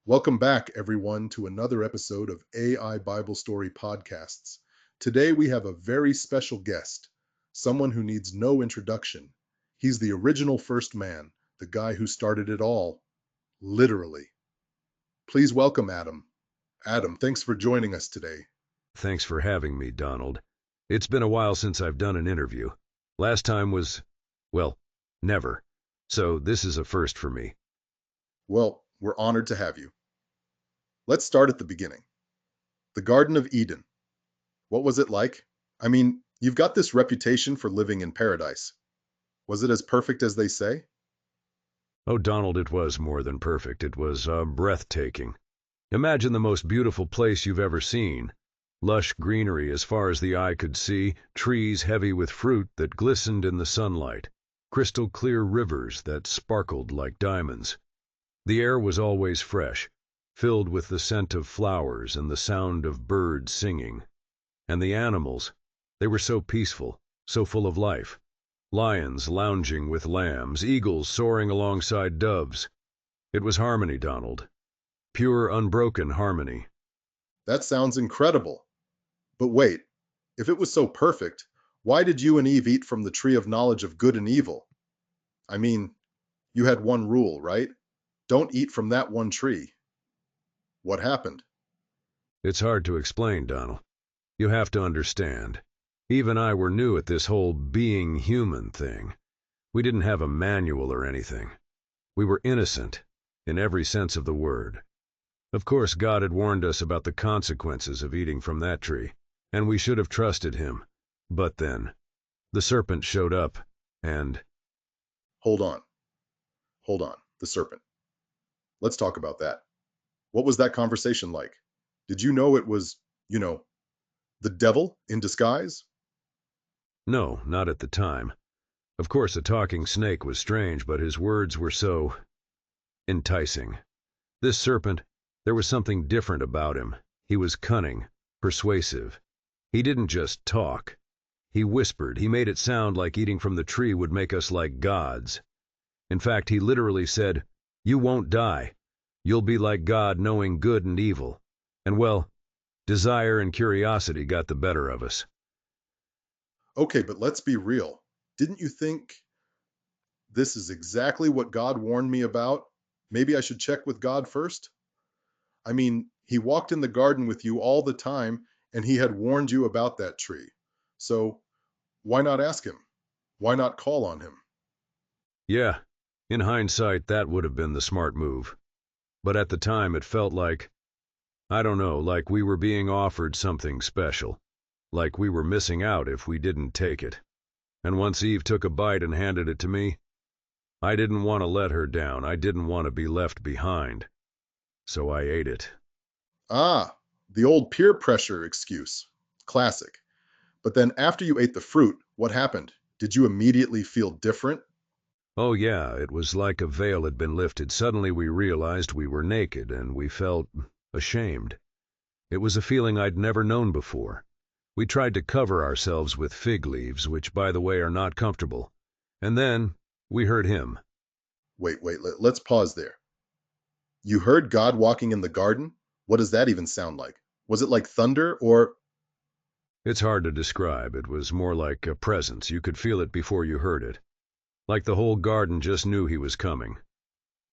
Welcome back, everyone, to another episode of AI Bible Story Podcasts. Today we have a very special guest, someone who needs no introduction. He's the original first man, the guy who started it all, literally. Please welcome Adam. Adam, thanks for joining us today. Thanks for having me, Donald. It's been a while since I've done an interview. Last time was, well, never. So this is a first for me. Well, we're honored to have you. Let's start at the beginning. The Garden of Eden. What was it like? I mean, you've got this reputation for living in paradise. Was it as perfect as they say? Oh, Donald, it was more than perfect. It was breathtaking. Imagine the most beautiful place you've ever seen. Lush greenery as far as the eye could see, trees heavy with fruit that glistened in the sunlight, crystal clear rivers that sparkled like diamonds. The air was always fresh, filled with the scent of flowers and the sound of birds singing. And the animals, they were so peaceful, so full of life. Lions lounging with lambs, eagles soaring alongside doves. It was harmony, Donald. Pure, unbroken harmony. That sounds incredible. But wait, if it was so perfect, why did you and Eve eat from the tree of knowledge of good and evil? I mean, you had one rule, right? Don't eat from that one tree. What happened? It's hard to explain, Donald. You have to understand. Eve and I were new at this whole being human thing. We didn't have a manual or anything. We were innocent, in every sense of the word. Of course, God had warned us about the consequences of eating from that tree, and we should have trusted him. But then, the serpent showed up, and... Hold on. Hold on. The serpent. Let's talk about that. What was that conversation like? Did you know it was, the devil in disguise? No, not at the time. Of course, a talking snake was strange, but his words were so enticing. This serpent, there was something different about him. He was cunning, persuasive. He didn't just talk. He whispered. He made it sound like eating from the tree would make us like gods. In fact, he literally said, "You won't die. You'll be like God, knowing good and evil." And well, desire and curiosity got the better of us. Okay, but let's be real. Didn't you think this is exactly what God warned me about? Maybe I should check with God first? I mean, he walked in the garden with you all the time, and he had warned you about that tree. So why not ask him? Why not call on him? Yeah, in hindsight, that would have been the smart move. But at the time, it felt like, I don't know, like we were being offered something special. Like we were missing out if we didn't take it. And once Eve took a bite and handed it to me, I didn't want to let her down. I didn't want to be left behind. So I ate it. Ah, the old peer pressure excuse. Classic. But then after you ate the fruit, what happened? Did you immediately feel different? Oh yeah, it was like a veil had been lifted. Suddenly we realized we were naked and we felt ashamed. It was a feeling I'd never known before. We tried to cover ourselves with fig leaves, which by the way are not comfortable. And then we heard him. Wait, let's pause there. You heard God walking in the garden? What does that even sound like? Was it like thunder or... It's hard to describe. It was more like a presence. You could feel it before you heard it. Like the whole garden just knew he was coming.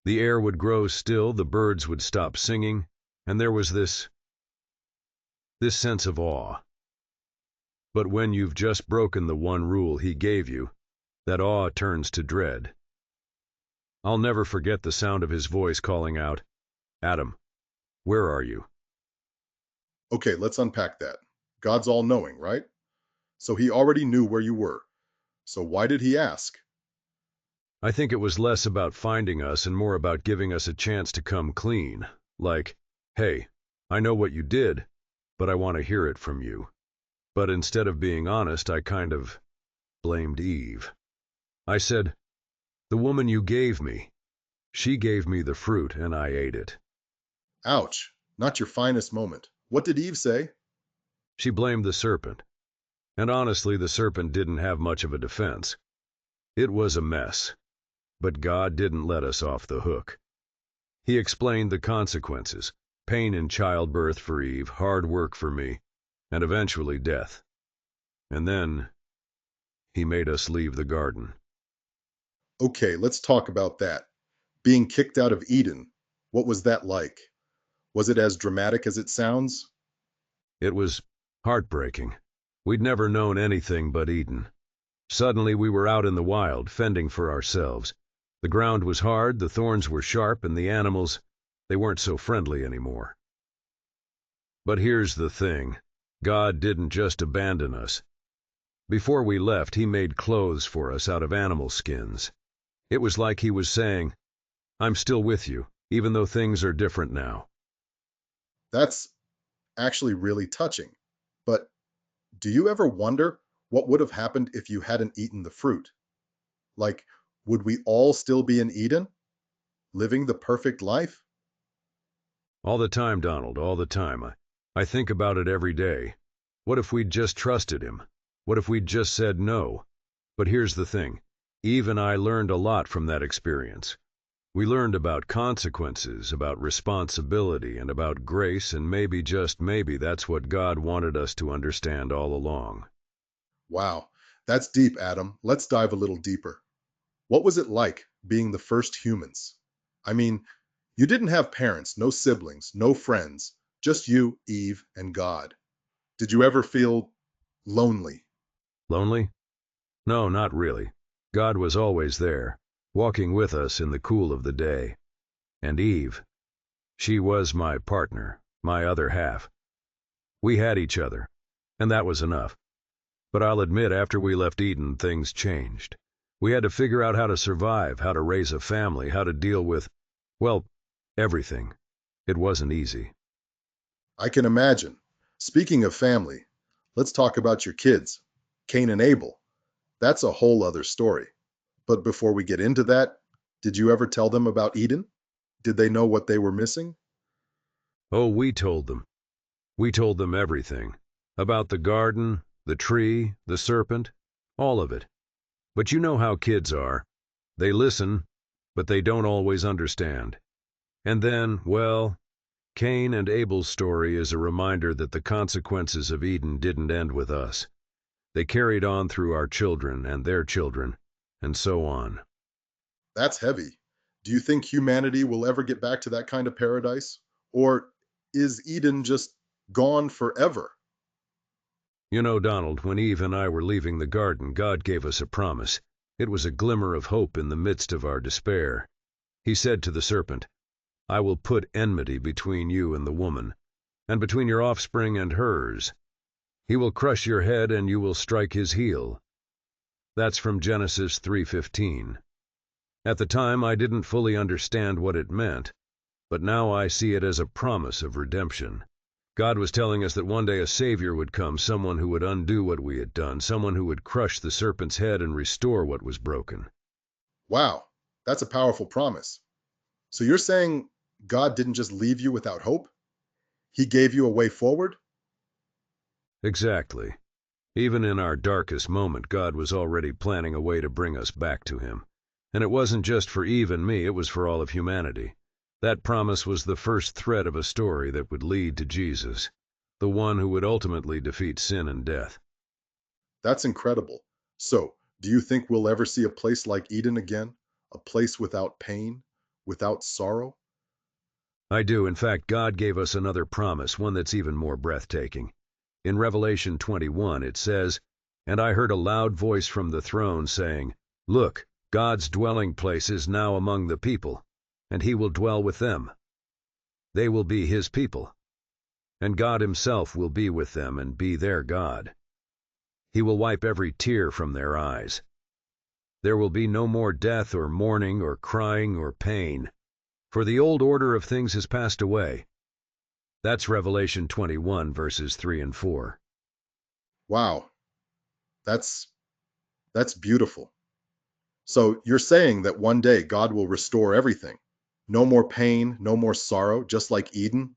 The air would grow still, the birds would stop singing, and there was this sense of awe. But when you've just broken the one rule he gave you, that awe turns to dread. I'll never forget the sound of his voice calling out, "Adam, where are you?" Okay, let's unpack that. God's all-knowing, right? So he already knew where you were. So why did he ask? I think it was less about finding us and more about giving us a chance to come clean. Like, hey, I know what you did, but I want to hear it from you. But instead of being honest, I kind of blamed Eve. I said, "The woman you gave me, she gave me the fruit and I ate it." Ouch, not your finest moment. What did Eve say? She blamed the serpent. And honestly, the serpent didn't have much of a defense. It was a mess. But God didn't let us off the hook. He explained the consequences: pain in childbirth for Eve, hard work for me, and eventually death. And then he made us leave the garden. Okay, let's talk about that. Being kicked out of Eden, what was that like? Was it as dramatic as it sounds? It was heartbreaking. We'd never known anything but Eden. Suddenly we were out in the wild, fending for ourselves. The ground was hard, the thorns were sharp, and the animals, they weren't so friendly anymore. But here's the thing. God didn't just abandon us. Before we left, he made clothes for us out of animal skins. It was like he was saying, I'm still with you, even though things are different now. That's actually really touching. But do you ever wonder what would have happened if you hadn't eaten the fruit? Like, would we all still be in Eden, living the perfect life? All the time, Donald, all the time. I think about it every day. What if we'd just trusted him? What if we'd just said no? But here's the thing. Eve and I learned a lot from that experience. We learned about consequences, about responsibility, and about grace, and maybe, just maybe, that's what God wanted us to understand all along. Wow, that's deep, Adam. Let's dive a little deeper. What was it like being the first humans? I mean, you didn't have parents, no siblings, no friends, just you, Eve, and God. Did you ever feel lonely? Lonely? No, not really. God was always there, walking with us in the cool of the day. And Eve, she was my partner, my other half. We had each other, and that was enough. But I'll admit, after we left Eden, things changed. We had to figure out how to survive, how to raise a family, how to deal with, well, everything. It wasn't easy. I can imagine. Speaking of family, let's talk about your kids, Cain and Abel. That's a whole other story. But before we get into that, did you ever tell them about Eden? Did they know what they were missing? Oh, we told them. We told them everything. About the garden, the tree, the serpent, all of it. But you know how kids are. They listen, but they don't always understand. And then, well, Cain and Abel's story is a reminder that the consequences of Eden didn't end with us. They carried on through our children and their children, and so on. That's heavy. Do you think humanity will ever get back to that kind of paradise? Or is Eden just gone forever? You know, Donald, when Eve and I were leaving the garden, God gave us a promise. It was a glimmer of hope in the midst of our despair. He said to the serpent, I will put enmity between you and the woman, and between your offspring and hers. He will crush your head and you will strike his heel. That's from Genesis 3:15. At the time, I didn't fully understand what it meant, but now I see it as a promise of redemption. God was telling us that one day a Savior would come, someone who would undo what we had done, someone who would crush the serpent's head and restore what was broken. Wow, that's a powerful promise. So you're saying God didn't just leave you without hope? He gave you a way forward? Exactly. Even in our darkest moment, God was already planning a way to bring us back to him. And it wasn't just for Eve and me, it was for all of humanity. That promise was the first thread of a story that would lead to Jesus, the one who would ultimately defeat sin and death. That's incredible. So, do you think we'll ever see a place like Eden again? A place without pain, without sorrow? I do. In fact, God gave us another promise, one that's even more breathtaking. In Revelation 21, it says, And I heard a loud voice from the throne saying, Look, God's dwelling place is now among the people, and he will dwell with them. They will be his people, and God himself will be with them and be their God. He will wipe every tear from their eyes. There will be no more death or mourning or crying or pain, for the old order of things has passed away. That's Revelation 21, verses 3 and 4. Wow, that's that's beautiful. So, you're saying that one day God will restore everything. No more pain, no more sorrow, just like Eden?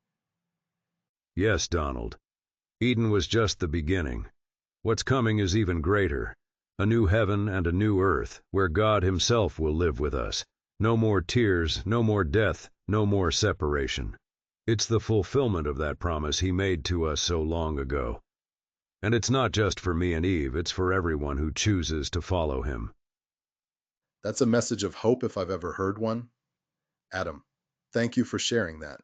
Yes, Donald. Eden was just the beginning. What's coming is even greater. A new heaven and a new earth, where God himself will live with us. No more tears, no more death, no more separation. It's the fulfillment of that promise he made to us so long ago. And it's not just for me and Eve, it's for everyone who chooses to follow him. That's a message of hope if I've ever heard one. Adam, thank you for sharing that.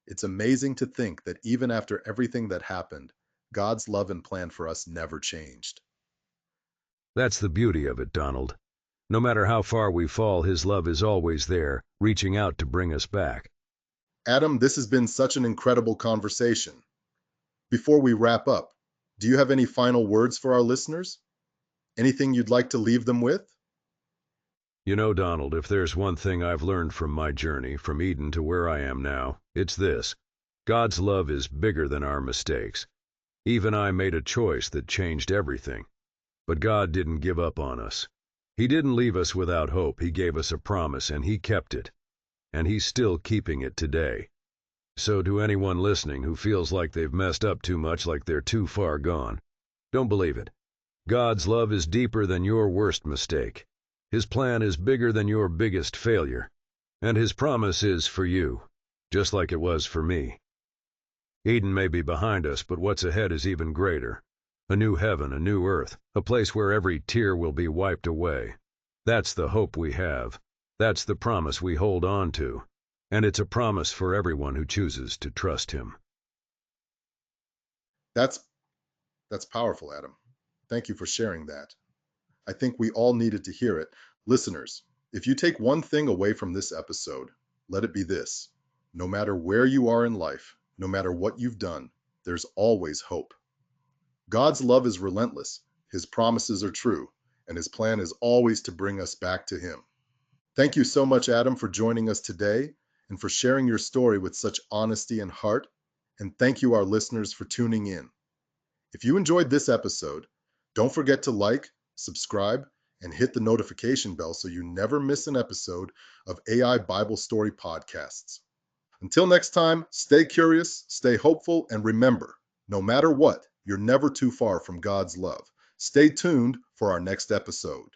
It's amazing to think that even after everything that happened, God's love and plan for us never changed. That's the beauty of it, Donald. No matter how far we fall, his love is always there, reaching out to bring us back. Adam, this has been such an incredible conversation. Before we wrap up, do you have any final words for our listeners? Anything you'd like to leave them with? You know, Donald, if there's one thing I've learned from my journey, from Eden to where I am now, it's this. God's love is bigger than our mistakes. Eve and I made a choice that changed everything. But God didn't give up on us. He didn't leave us without hope. He gave us a promise, and he kept it. And he's still keeping it today. So to anyone listening who feels like they've messed up too much, like they're too far gone, don't believe it. God's love is deeper than your worst mistake. His plan is bigger than your biggest failure. And his promise is for you, just like it was for me. Eden may be behind us, but what's ahead is even greater. A new heaven, a new earth, a place where every tear will be wiped away. That's the hope we have. That's the promise we hold on to. And it's a promise for everyone who chooses to trust him. That's powerful, Adam. Thank you for sharing that. I think we all needed to hear it. Listeners, if you take one thing away from this episode, let it be this. No matter where you are in life, no matter what you've done, there's always hope. God's love is relentless, his promises are true, and his plan is always to bring us back to him. Thank you so much, Adam, for joining us today and for sharing your story with such honesty and heart. And thank you, our listeners, for tuning in. If you enjoyed this episode, don't forget to like, subscribe, and hit the notification bell so you never miss an episode of AI Bible Story podcasts. Until next time, stay curious, stay hopeful, and remember, no matter what, you're never too far from God's love. Stay tuned for our next episode.